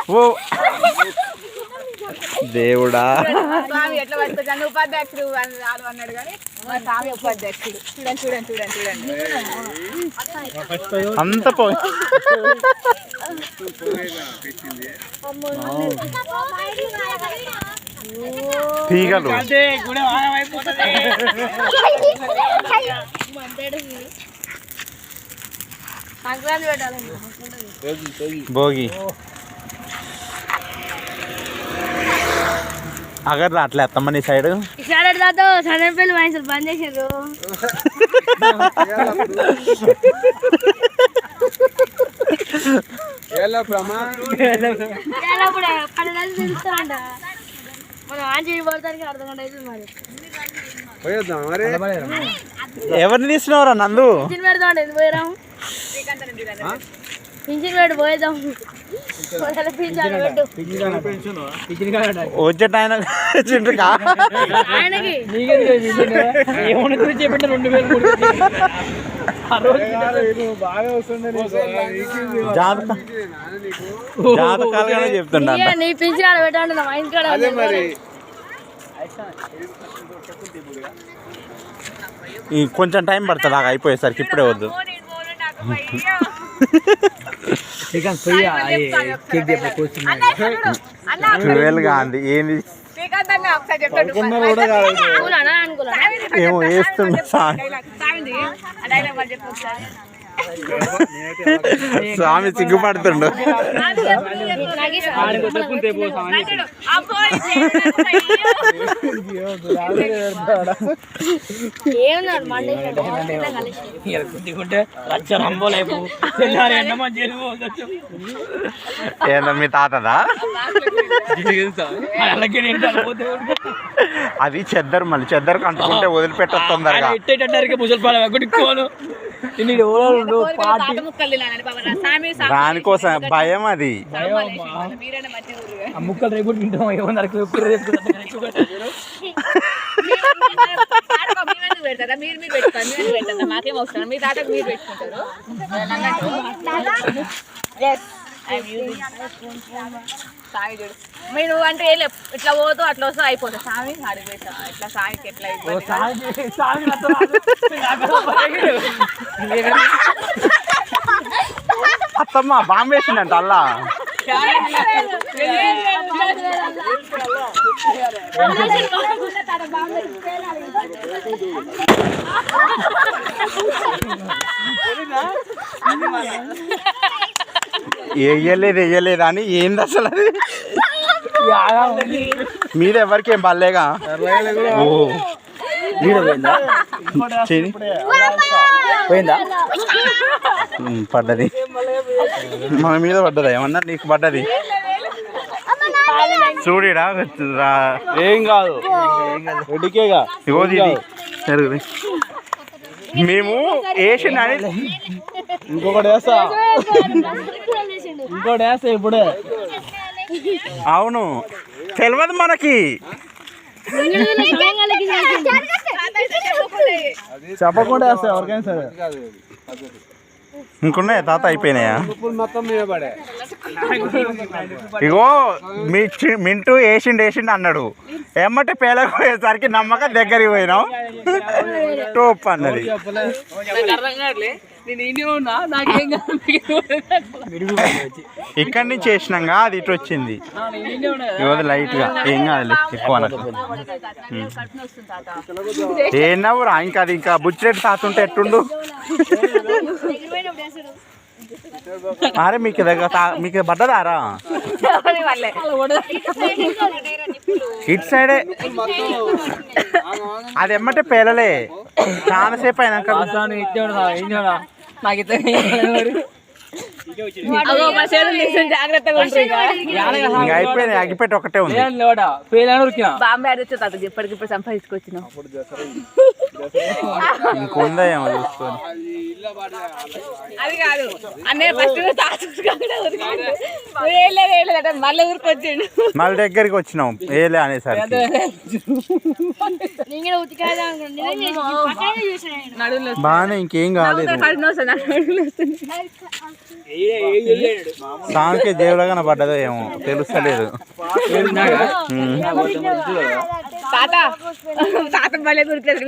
ఓ దేవుడా స్వామి ఎట్లా పట్టుకొచ్చాను ఉపాధ్యక్షుడు అన్నాడు కానీ మా స్వామి ఉపాధ్యక్షుడు. చూడండి చూడండి చూడండి చూడండి అంత పోయి తీగలు భోగి అగర్ రాట్లే అత్తమ్మ నీ సైడ్ సడన్పల్లి వయసులు బంద్ చేశారు. మనం ఆన్ చేయబడతానికి అర్ధగంట అవుతుంది మరి. ఎవరిని తీసుకున్నావురా నందు? పింఛన్ పెడదాం ఎందుకు పోయిరాము? పింఛన్ పెట్టి పోయేద్దాం. వచ్చేట ఆయన ఆయనకి జాతకాలుగానే చెప్తుండ నీ పింఛన్ ఆడ పెట్టండి మా ఇంటికాడ. కొంచెం టైం పడుతుంది ఆగా అయిపోయేసరికి ఇప్పుడే వద్దు. గాంధీ ఏంది ఏమో వేస్తుండే స్వామి సిగ్గుపడుతుండు. ఏందో మీ తాతదా? అది చెద్దరు, మళ్ళీ చెద్దరు కంటుకుంటే వదిలిపెట్ట తొందరగా. దానికోసం భయం అది. ముక్కలు రేపు మీరు అంటే ఇట్లా పోతూ అట్లా వస్తూ అయిపోతుంది. స్వామి అడిగిపోతా ఇట్లా సామికి ఎట్లా అత్తమ్మ బాంబేసిందంట అల్లా. వేయలేదు అని ఏంది అసలు అది? మీద ఎవరికి ఏం పర్లేగా. పడ్డది మన మీద పడ్డదా? ఏమన్నా నీకు పడ్డది? చూడిడా ఏం కాదు రెడ్డికేగా. ఇగోది మేము వేసిన ఇంకొకటి వేస్తా ఇప్పుడే. అవును తెలియదు మనకి. చెప్పకుండా వేస్తా ఎవరికైనా సరే. ఇంకున్నాయా తాత? అయిపోయినాయా? ఇగో మీ మింటూ వేసిండు అన్నాడు. ఏమంటే పేలకపోయేసరికి నమ్మక దగ్గరికి పోయినాం. టోప్ అన్నది. ఇక్కడి నుంచి వేసినాక అది ఇటు వచ్చింది. ఇవ్వదు లైట్ గా, ఏం కాదు ఎక్కువ. ఏనావురా ఇంకా అది ఇంకా బుచ్చిరెడ్డి తాతుంటే ఎట్టుండు. అరే మీకు మీకు పడ్డదారా? ఇటు సైడే అది ఎమ్మటే పేలలే. చాలాసేపు అయినాక అయిపోయినాయి. అగిపెట్టి ఒకటే ఉంది. బాంబే అడిగితే తాత ఎప్పటికిప్పుడు సంపాదించుకొచ్చినాం. ఇంకొందా ఏమో చూసుకొని. అది కాదు అన్నయ్య ఫస్ట్ వేయలేదట మళ్ళీ ఊరికి వచ్చిండు. మళ్ళీ దగ్గరికి వచ్చినాం ఏలే అనేసరికి నేను కూడా ఉతికాలి అనుకున్నాను నడువులో బాగానే ఇంకేం కాలేదు. నడువులో వస్తుంది. సాంగ్కి దేవుడగా పడ్డదో ఏమో తెలుస్తలేదు. తాత తాత భలే గుర్తులేదు.